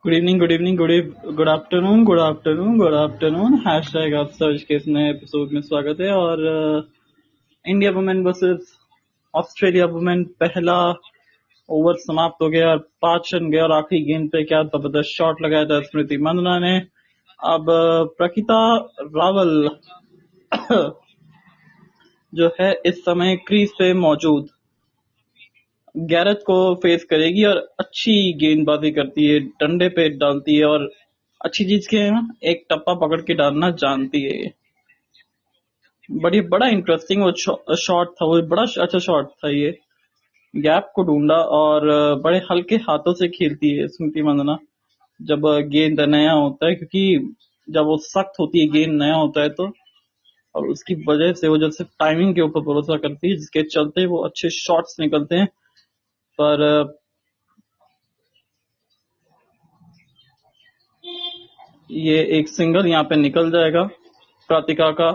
Good evening, good evening, good afternoon, good afternoon, good afternoon. Hashtag आप search के इस नए एपिसोड में स्वागत है। और India women versus Australia women, पहला ओवर समाप्त हो गया और 5 रन गए और आखिरी गेंद पे क्या जबरदस्त शॉट लगाया था स्मृति मंदना ने। अब प्रकिता रावल जो है इस समय क्रीज पे मौजूद गैरेथ को फेस करेगी और अच्छी गेंदबाजी करती है, डंडे पे डालती है और अच्छी चीज क्या है ना, एक टप्पा पकड़ के डालना जानती है ये। बड़ा इंटरेस्टिंग वो शॉट था, वो बड़ा अच्छा शॉट था ये। गैप को ढूंढा और बड़े हल्के हाथों से खेलती है स्मृति मंदना जब गेंद नया होता है, क्योंकि जब वो सख्त होती है गेंद नया होता है तो, और उसकी वजह से वो जैसे टाइमिंग के ऊपर भरोसा करती है जिसके चलते वो अच्छे शॉट्स निकलते हैं। पर ये एक सिंगल यहाँ पे निकल जाएगा प्रातिका का।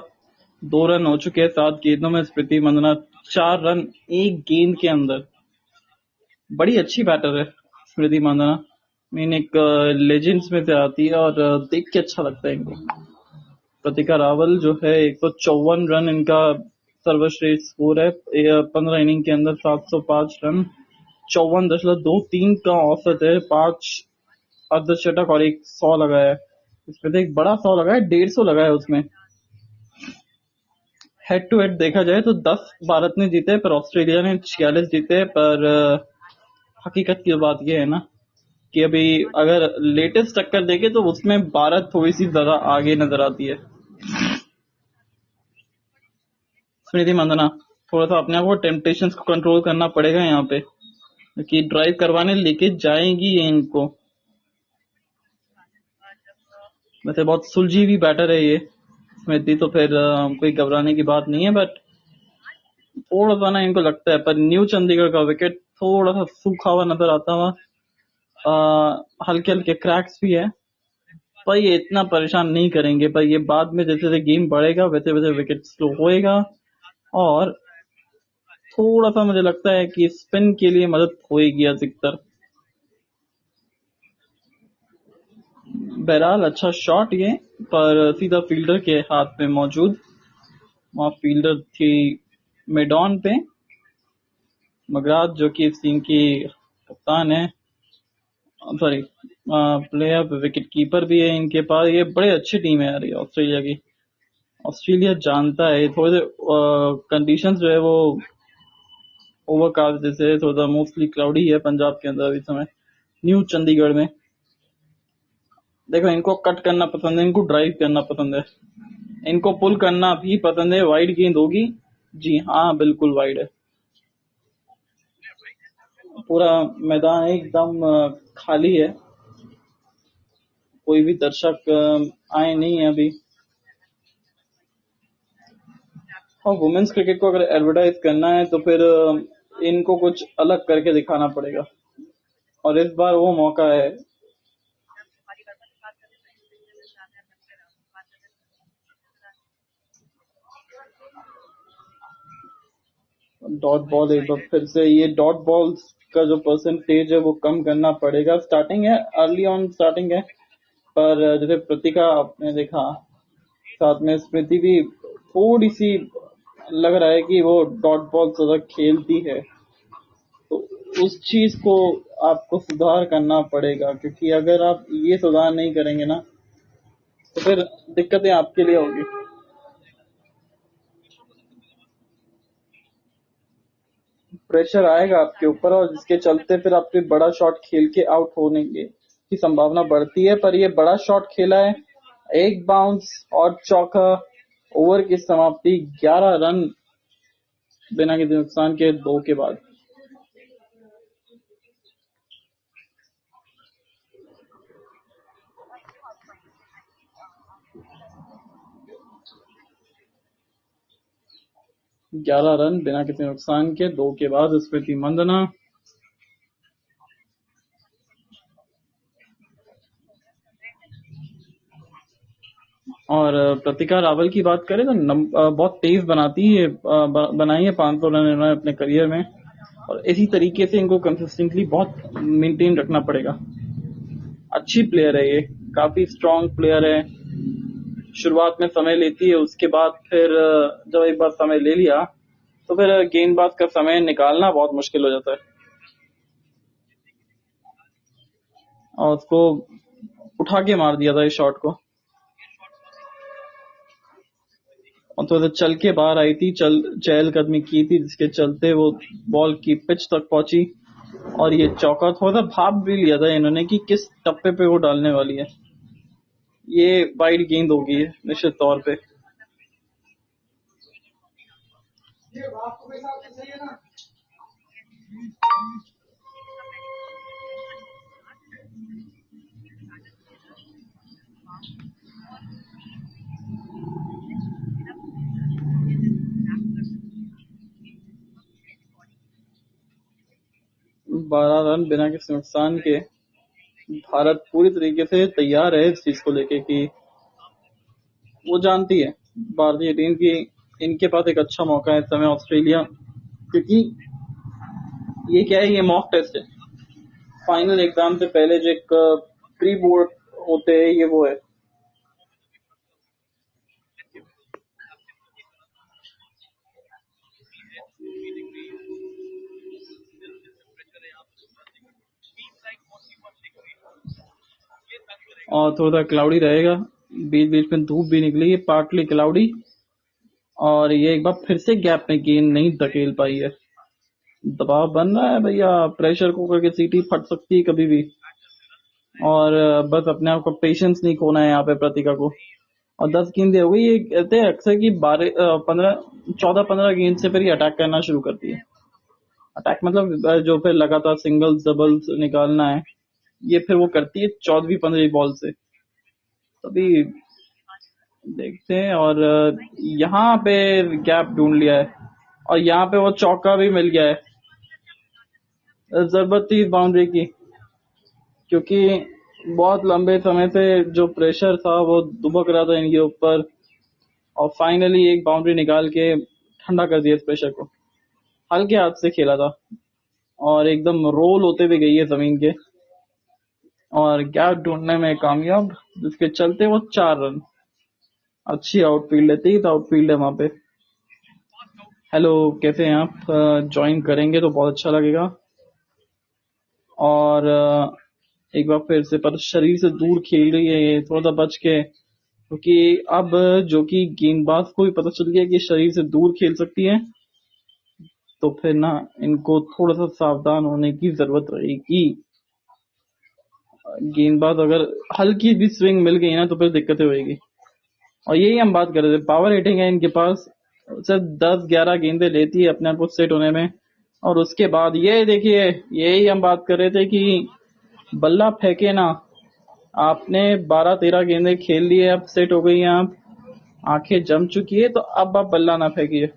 2 रन हो चुके हैं 7 गेंदों में। स्मृति मंदना 4 रन एक गेंद के अंदर। बड़ी अच्छी बैटर है स्मृति मंदना, मीन एक लेजेंड्स में से आती है और देख के अच्छा लगता है इनको। प्रतीका रावल जो है 154 रन इनका सर्वश्रेष्ठ स्कोर है 15 इनिंग के अंदर। 705 रन, 54.23 का औसत है। 5 अर्धशतक और एक 100 लगाया है। इसमें तो एक बड़ा 100 लगाया, 150 लगाया उसमें। हेड टू हेड देखा जाए तो 10 भारत ने जीते पर ऑस्ट्रेलिया ने 46 जीते। पर हकीकत की बात यह है ना कि अभी अगर लेटेस्ट टक्कर देखे तो उसमें भारत थोड़ी सी ज्यादा आगे नजर आती है। स्मृति मंदना थोड़ा सा अपने आप को टेम्पटेशंस को कंट्रोल करना पड़ेगा यहाँ पे, क्योंकि ड्राइव करवाने लेके जाएंगी ये इनको। वैसे बहुत सुलझी हुई बैटर है ये स्मृति, तो फिर कोई घबराने की बात नहीं है। बट थोड़ा सा ना इनको लगता है, पर न्यू चंडीगढ़ का विकेट थोड़ा सा सूखा हुआ नजर आता हुआ, हल्के हल्के क्रैक्स भी है, पर ये इतना परेशान नहीं करेंगे। पर ये बाद में जैसे जैसे गेम बढ़ेगा वैसे वैसे विकेट स्लो होएगा और थोड़ा सा मुझे लगता है कि स्पिन के लिए मदद होएगी अधिकतर। बहरहाल अच्छा शॉट ये, पर सीधा फील्डर के हाथ में मौजूद। वहां फील्डर थी मेडॉन पे, मगराज जो कि इस टीम की कप्तान है, सॉरी प्लेयर विकेट कीपर भी है इनके पास। ये बड़े अच्छी टीम है यार ये ऑस्ट्रेलिया की। ऑस्ट्रेलिया जानता है थोड़े से कंडीशंस जो है वो ओवरकास्ट जैसे थोड़ा मोस्टली क्लाउडी है पंजाब के अंदर इस समय न्यू चंडीगढ़ में। देखो इनको कट करना पसंद है, इनको ड्राइव करना पसंद है, इनको पुल करना भी पसंद है। वाइड गेंद होगी, जी हाँ बिल्कुल वाइड है। पूरा मैदान एकदम खाली है, कोई भी दर्शक आए नहीं है अभी। और वुमेन्स क्रिकेट को अगर एडवर्टाइज करना है तो फिर इनको कुछ अलग करके दिखाना पड़ेगा, और इस बार वो मौका है। डॉट बॉल एक बार फिर से, ये डॉट बॉल्स का जो परसेंटेज है वो कम करना पड़ेगा। स्टार्टिंग है, अर्ली ऑन स्टार्टिंग है, पर जैसे प्रतीका आपने देखा, साथ में स्मृति भी थोड़ी सी लग रहा है कि वो डॉट बॉल ज्यादा खेलती है, तो उस चीज को आपको सुधार करना पड़ेगा। क्योंकि अगर आप ये सुधार नहीं करेंगे ना तो फिर दिक्कतें आपके लिए होगी। प्रेशर आएगा आपके ऊपर और जिसके चलते फिर आपके बड़ा शॉट खेल के आउट होने की संभावना बढ़ती है। पर ये बड़ा शॉट खेला है, एक बाउंस और चौका। ओवर की समाप्ति 11 रन बिना किसी नुकसान के 2 के बाद। ग्यारह रन बिना किसी नुकसान के 2 के बाद स्मृति मंदना। और प्रतीका रावल की बात करें तो बहुत तेज बनाती है, बनाई है 500 रन इन्होंने अपने करियर में, और इसी तरीके से इनको कंसिस्टेंटली बहुत मेंटेन रखना पड़ेगा। अच्छी प्लेयर है ये, काफी स्ट्रांग प्लेयर है। शुरुआत में समय लेती है, उसके बाद फिर जब एक बार समय ले लिया तो फिर गेंदबाज का समय निकालना बहुत मुश्किल हो जाता है। और उसको उठा के मार दिया था इस शॉट को, और थोड़ा सा चल के बाहर आई थी, चहलकदमी की थी, जिसके चलते वो बॉल की पिच तक पहुंची और ये चौका। थोड़ा सा भाप भी लिया था इन्होंने कि किस टप्पे पे वो डालने वाली है। ये वाइड गेंद होगी निश्चित तौर पे। 12 रन बिना किसी नुकसान के। भारत पूरी तरीके से तैयार है इस चीज को लेके कि वो जानती है भारतीय टीम की इनके पास एक अच्छा मौका है इस समय ऑस्ट्रेलिया, क्योंकि ये क्या है, ये मॉक टेस्ट है। फाइनल एग्जाम से पहले जो एक प्री बोर्ड होते हैं, ये वो है। और थोड़ा क्लाउडी रहेगा, बीच बीच में धूप भी निकली है, पार्टली क्लाउडी। और ये एक बार फिर से गैप में गेंद नहीं धकेल पाई है। दबाव बन रहा है भैया, प्रेशर कुकर की सीटी फट सकती है कभी भी। और बस अपने आप को पेशेंस नहीं खोना है यहाँ पे प्रतिका को। और 10 गेंदें हो गई। ये कहते हैं अक्सर कि 14-15 गेंद से फिर ये अटैक करना शुरू करती है। अटैक मतलब जो फिर लगातार सिंगल्स डबल्स निकालना है, ये फिर वो करती है 14वीं-15वीं बॉल से। तभी देखते हैं। और यहाँ पे गैप ढूंढ लिया है और यहाँ पे वो चौका भी मिल गया है। जरूरत थी इस बाउंड्री की, क्योंकि बहुत लंबे समय से जो प्रेशर था वो दुबक रहा था इनके ऊपर, और फाइनली एक बाउंड्री निकाल के ठंडा कर दिया इस प्रेशर को। हल्के हाथ से खेला था और एकदम रोल होते हुए गई है जमीन के, और गैप ढूंढने में कामयाब, जिसके चलते वो 4 रन। अच्छी आउटफील्ड है, तेज आउटफील्ड है वहां पे। हेलो, कैसे हैं आप? ज्वाइन करेंगे तो बहुत अच्छा लगेगा। और एक बार फिर से, पर शरीर से दूर खेल रही है ये, थोड़ा सा बच के, क्योंकि अब जो कि गेंदबाज को भी पता चल गया कि शरीर से दूर खेल सकती है, तो फिर ना इनको थोड़ा सा सावधान होने की जरूरत रहेगी। गेंदबाज अगर हल्की भी स्विंग मिल गई ना तो फिर दिक्कतें होगी। और यही हम बात कर रहे थे, पावर हिटिंग है इनके पास, सिर्फ 10-11 गेंदे लेती है अपने आप को सेट होने में। और उसके बाद ये देखिए, यही हम बात कर रहे थे कि बल्ला फेंके ना। आपने 12-13 गेंदे खेल लिए, अब सेट हो गई हैं आप, आंखें जम चुकी है, तो अब आप बल्ला ना फेंकिए।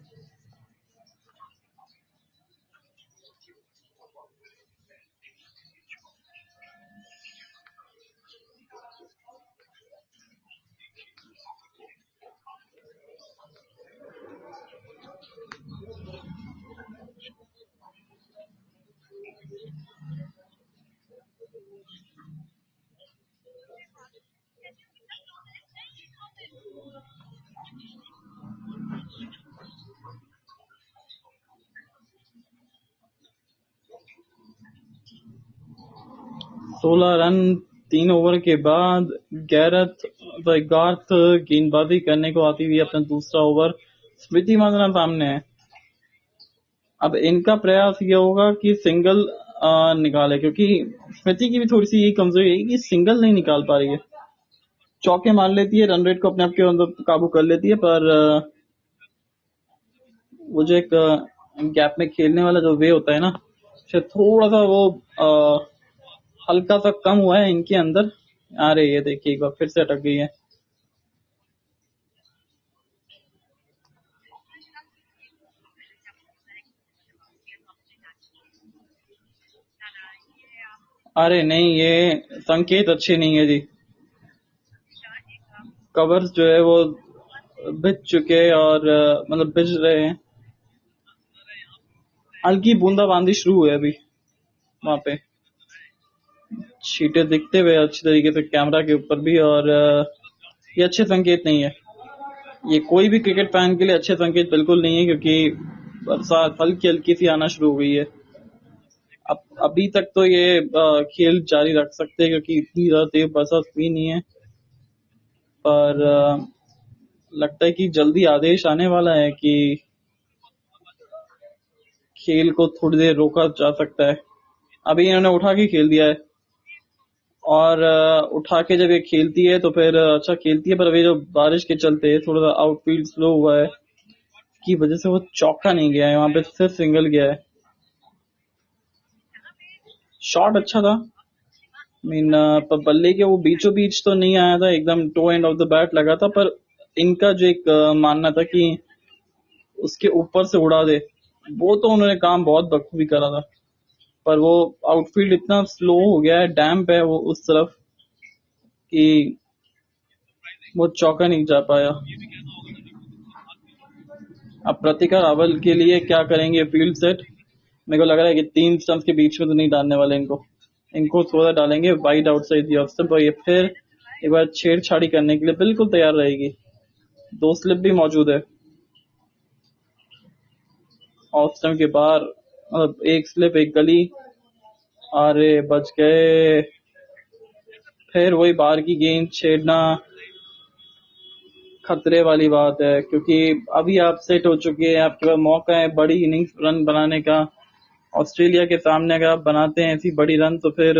सोलह रन 3 ओवर के बाद गैरथ वेगार्थ गेंदबाजी करने को आती हुई अपना दूसरा ओवर। स्मृति मांधाना सामने है। अब इनका प्रयास ये होगा कि सिंगल निकाले, क्योंकि स्मृति की भी थोड़ी सी यही कमजोरी है कि सिंगल नहीं निकाल पा रही है। चौके मार लेती है, रन रेट को अपने आप के अंदर काबू कर लेती है, पर वो जो एक गैप में खेलने वाला जो वे होता है ना, शायद थोड़ा सा वो हल्का सा कम हुआ है इनके अंदर। अरे ये देखिए, एक बार फिर से अटक गई है। अरे नहीं, ये संकेत अच्छे नहीं है जी। कवर्स जो है वो भिज चुके और मतलब भिज रहे हैं। हल्की बूंदाबांदी शुरू हुई है अभी वहां पे। छींटे दिखते हुए अच्छी तरीके से कैमरा के ऊपर भी, और ये अच्छे संकेत नहीं है। ये कोई भी क्रिकेट फैन के लिए अच्छे संकेत बिल्कुल नहीं है, क्योंकि बरसात हल्की हल्की सी आना शुरू हो गई है। अब अभी तक तो ये खेल जारी रख सकते हैं, क्योंकि इतनी ज्यादा तेज बरसात हुई नहीं है, पर लगता है कि जल्दी आदेश आने वाला है कि खेल को थोड़ी देर रोका जा सकता है। अभी इन्होंने उठा के खेल दिया है, और उठा के जब ये खेलती है तो फिर अच्छा खेलती है, पर अभी जो बारिश के चलते थोड़ा सा आउटफील्ड स्लो हुआ है की वजह से वो चौका नहीं गया है, वहां पे सिर्फ सिंगल गया है। शॉट अच्छा था, मीन पर बल्ले के वो बीचों बीच तो नहीं आया था, एकदम toe end of the bat लगा था, पर इनका जो एक मानना था कि उसके ऊपर से उड़ा दे, वो तो उन्होंने काम बहुत बखूबी करा था, पर वो आउटफील्ड इतना स्लो हो गया है, डैम्प है वो उस तरफ, कि वो चौका नहीं जा पाया। अब प्रतिका रावल के लिए क्या करेंगे फील्ड सेट? मेरे को लग रहा है कि 3 स्टंप्स के बीच में तो नहीं डालने वाले इनको, इनको थोड़ा डालेंगे wide outside the off stump, और ये फिर एक बार छेड़छाड़ी करने के लिए बिल्कुल तैयार रहेगी। 2 स्लिप भी मौजूद है ऑफ स्टंप के बाहर, मतलब 1 स्लिप 1 गली। अरे बच गए, फिर वही बाहर की गेंद छेड़ना खतरे वाली बात है, क्योंकि अभी आप सेट हो चुके हैं, आपके पास मौका है बड़ी इनिंग्स रन बनाने का। ऑस्ट्रेलिया के सामने अगर आप बनाते हैं ऐसी बड़ी रन, तो फिर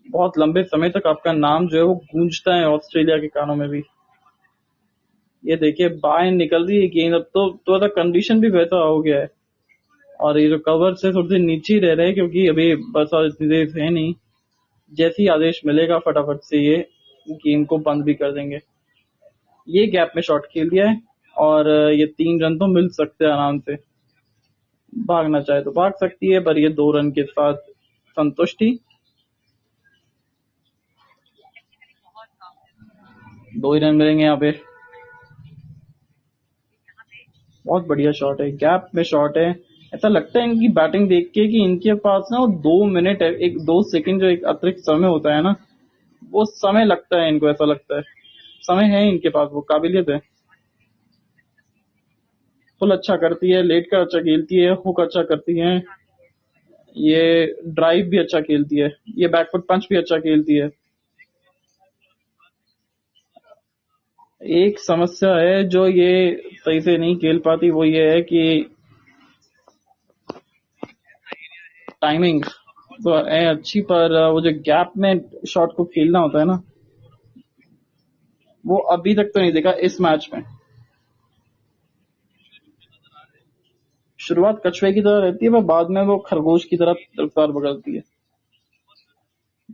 बहुत लंबे समय तक आपका नाम जो है वो गूंजता है ऑस्ट्रेलिया के कानों में भी। ये देखिए बाहर निकल रही है गेंद, अब तो थोड़ा कंडीशन भी वैसा हो गया है, और ये जो कवर से थोड़े से नीचे ही रह रहे हैं, क्योंकि अभी बरसात इतनी देर है नहीं। जैसे ही आदेश मिलेगा फटाफट से ये गेम को बंद भी कर देंगे। ये गैप में शॉट खेल दिया है, और ये 3 रन तो मिल सकते हैं आराम से। भागना चाहे तो भाग सकती है, पर ये 2 रन के साथ संतुष्टि। 2 ही रन मिलेंगे यहाँ पे। बहुत बढ़िया शॉट है, गैप में शॉट है। ऐसा लगता है इनकी बैटिंग देख के कि इनके पास ना वो 2 मिनट है, 1-2 सेकंड जो एक अतिरिक्त समय होता है ना, वो समय लगता है इनको, ऐसा लगता है समय है इनके पास, वो काबिलियत है। फुल अच्छा करती है, लेट कर अच्छा खेलती है, हुक अच्छा करती है, ये ड्राइव भी अच्छा खेलती है, ये बैकफुट पंच भी अच्छा खेलती है। एक समस्या है जो ये सही से नहीं खेल पाती, वो ये है कि टाइमिंग तो है अच्छी, पर वो जो गैप में शॉट को खेलना होता है ना, वो अभी तक तो नहीं देखा इस मैच में। शुरुआत कछुए की तरह रहती है, पर बाद में वो खरगोश की तरह रफ्तार पकड़ती है।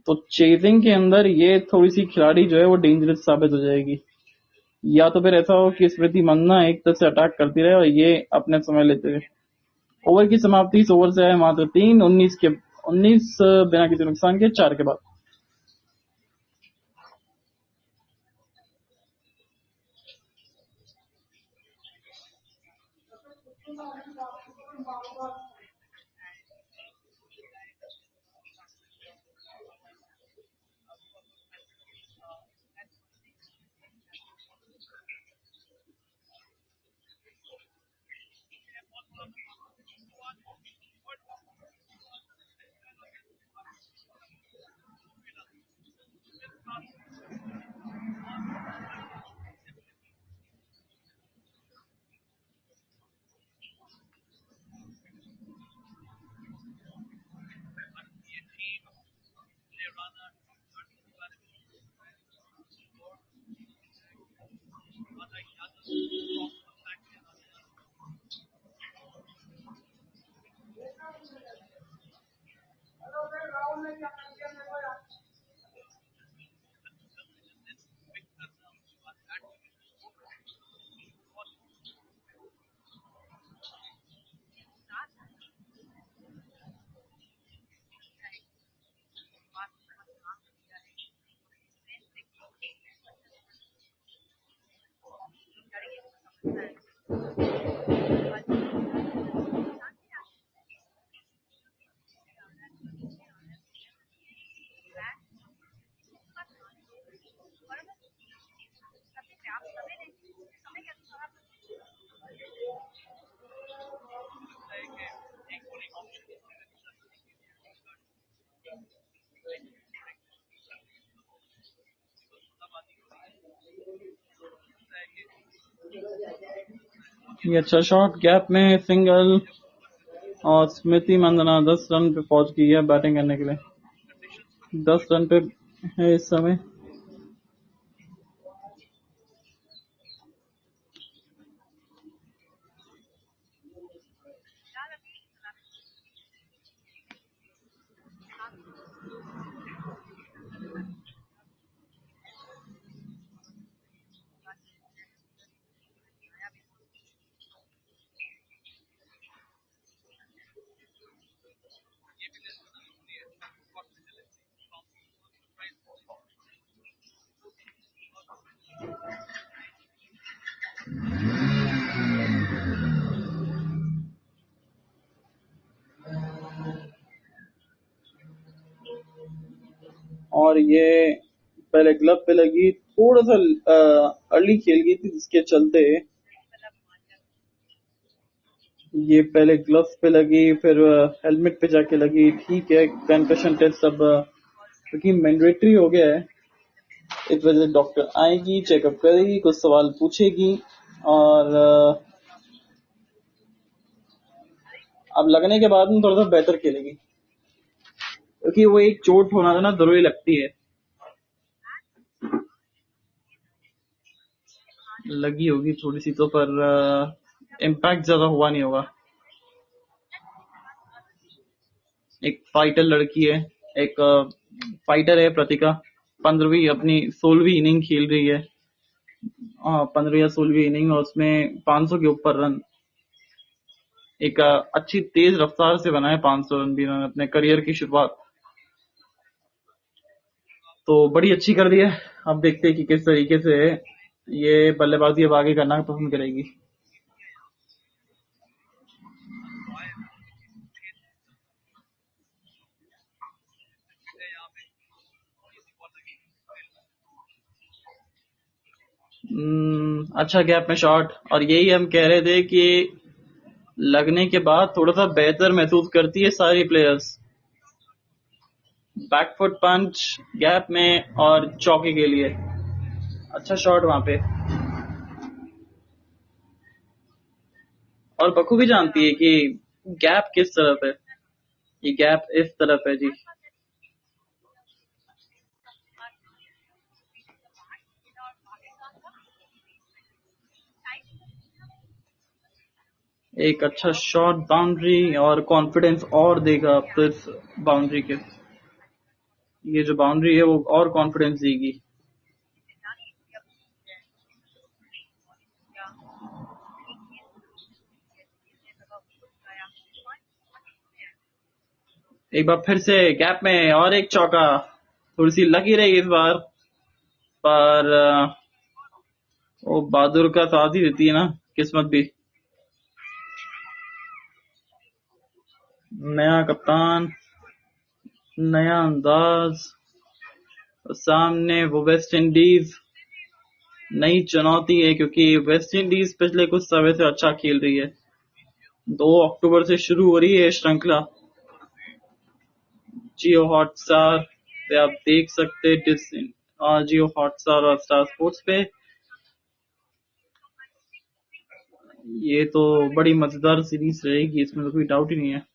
तो चेजिंग के अंदर ये थोड़ी सी खिलाड़ी जो है वो डेंजरस साबित हो जाएगी, या तो फिर ऐसा हो कि स्मृति मंदाना एक तरह से अटैक करती रहे और ये अपने समय लेते रहे। ओवर की समाप्ति, इस ओवर से है मात्र 3, 19 बिना किसी नुकसान के 4 के बाद। ये अच्छा शॉट, गैप में सिंगल, और स्मृति मंदना 10 रन पे पहुंच गई है बैटिंग करने के लिए। 10 रन पे है इस समय। और ये पहले ग्लव पे लगी, थोड़ा सा अर्ली खेल गई थी जिसके चलते ये पहले ग्लव्स पे लगी, फिर हेलमेट पे जाके लगी। ठीक है, कंकशन टेस्ट अब क्योंकि मैंडेटरी हो गया है, इस वजह से डॉक्टर आएगी, चेकअप करेगी, कुछ सवाल पूछेगी, और अब लगने के बाद में थोड़ा सा बेहतर खेलेगी, क्योंकि वो एक चोट होना ना जरूरी लगती है। लगी होगी थोड़ी सी तो, पर इम्पैक्ट ज्यादा हुआ नहीं होगा। एक फाइटर लड़की है, एक फाइटर है प्रतिका, 15वीं अपनी 16वीं इनिंग खेल रही है। 15 या 16वीं इनिंग, और उसमें 500 के ऊपर रन, एक अच्छी तेज रफ्तार से बनाए 500 रन भी इन्होंने अपने करियर की शुरुआत, तो बड़ी अच्छी कर दी है। अब देखते हैं कि किस तरीके से ये बल्लेबाजी अब आगे करना पसंद करेगी। अच्छा गैप में शॉट, और यही हम कह रहे थे कि लगने के बाद थोड़ा सा बेहतर महसूस करती है सारी प्लेयर्स। बैकफुट पंच गैप में और चौके के लिए अच्छा शॉट वहां पे। और बखूबी जानती है कि गैप किस तरफ है, ये गैप इस तरफ है जी। एक अच्छा शॉट, बाउंड्री, और कॉन्फिडेंस और देगा अब तो इस बाउंड्री के, ये जो बाउंड्री है वो और कॉन्फिडेंस देगी। एक बार फिर से गैप में और एक चौका, थोड़ी सी लगी रही इस बार, पर वो बहादुर का साथ ही देती है ना किस्मत भी। नया कप्तान, नया अंदाज, सामने वो वेस्ट इंडीज, नई चुनौती है, क्योंकि वेस्ट इंडीज पिछले कुछ समय से अच्छा खेल रही है। 2 अक्टूबर से शुरू हो रही है श्रृंखला। जियो हॉटस्टार पे आप देख सकते हैं, जियो हॉटस्टार और स्टार स्पोर्ट्स पे। ये तो बड़ी मजेदार सीरीज रहेगी, इसमें तो कोई डाउट ही नहीं है।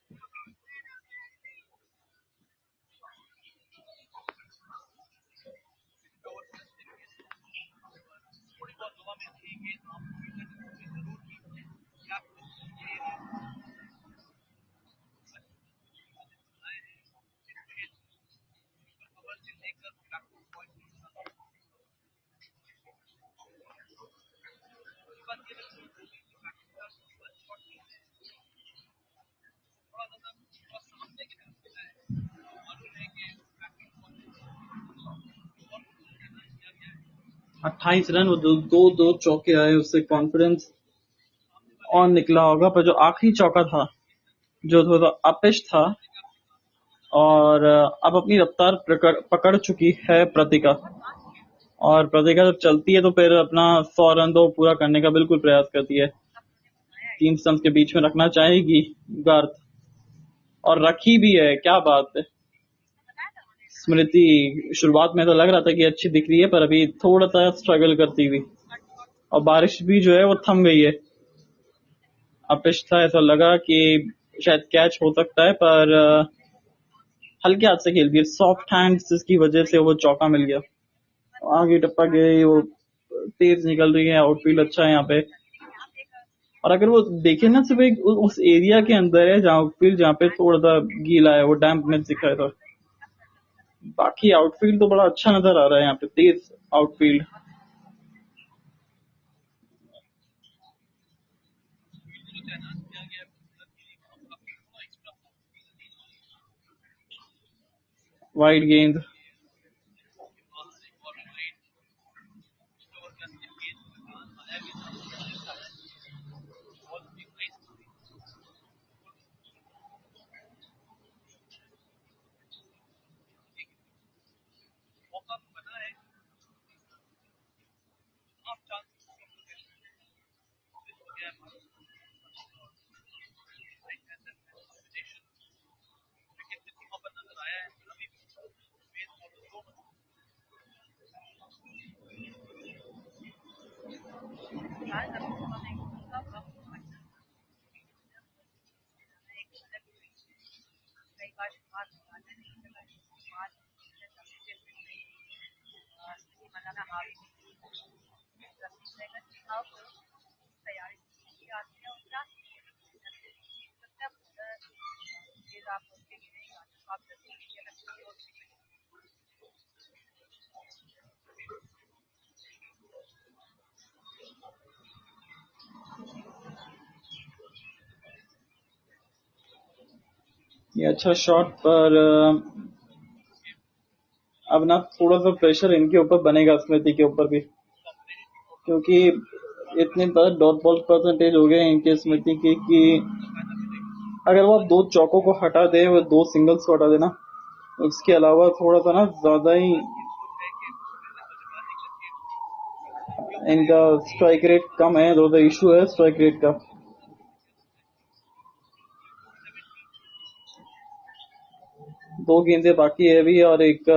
अट्ठाईस रन, वो दो चौके आए, उससे कॉन्फिडेंस और निकला होगा, पर जो आखिरी चौका था जो थोड़ा अपिश था, और अब अपनी रफ्तार पकड़ चुकी है प्रतिका, और प्रतिका जब चलती है तो फिर अपना 100 रन तो पूरा करने का बिल्कुल प्रयास करती है। 3 स्टंप्स के बीच में रखना चाहेगी गार्थ, और रखी भी है, क्या बात है। स्मृति शुरुआत में तो लग रहा था कि अच्छी दिख रही है, पर अभी थोड़ा सा स्ट्रगल करती हुई, और बारिश भी जो है वो थम गई है। अब पिच था, ऐसा लगा कि शायद कैच हो सकता है, पर हल्के हाथ से खेल दिया, सॉफ्ट हैंड, जिसकी वजह से वो चौका मिल गया। आगे टप्पा गई, वो तेज निकल रही है, आउटफील्ड अच्छा है यहाँ पे। और अगर वो देखे ना, सिर्फ एक उस एरिया के अंदर है जहाँ आउटफील्ड, जहाँ पे थोड़ा सा गीला है, वो डैम्पनेस दिख रहा था। बाकी आउटफील्ड तो बड़ा अच्छा नजर आ रहा है यहाँ पे, तेज आउटफील्ड। वाइड गेंद, ये अच्छा शॉट, पर अब ना थोड़ा सा प्रेशर इनके ऊपर बनेगा, स्मृति के ऊपर भी, क्योंकि इतने डॉट बॉल परसेंटेज हो गए इनके, स्मृति की, कि अगर वो आप 2 चौकों को हटा दे, वो 2 सिंगल्स को हटा देना, उसके अलावा थोड़ा सा ना ज्यादा ही इनका स्ट्राइक रेट कम है, थोड़ा सा इशू है स्ट्राइक रेट का। दो गेंदे बाकी है अभी, और एक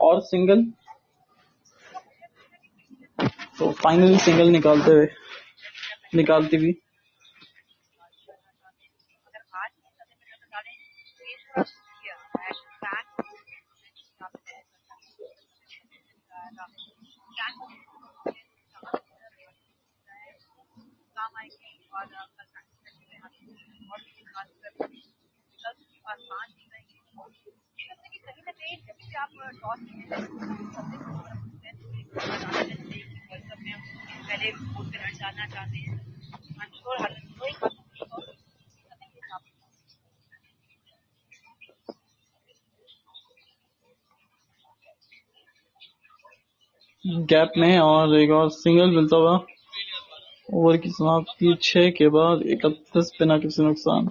और सिंगल, तो फाइनली सिंगल निकालती हुई। गैप में और एक और सिंगल मिलता हुआ। ओवर की समाप्ति 6 के बाद 31 बिना किसी नुकसान।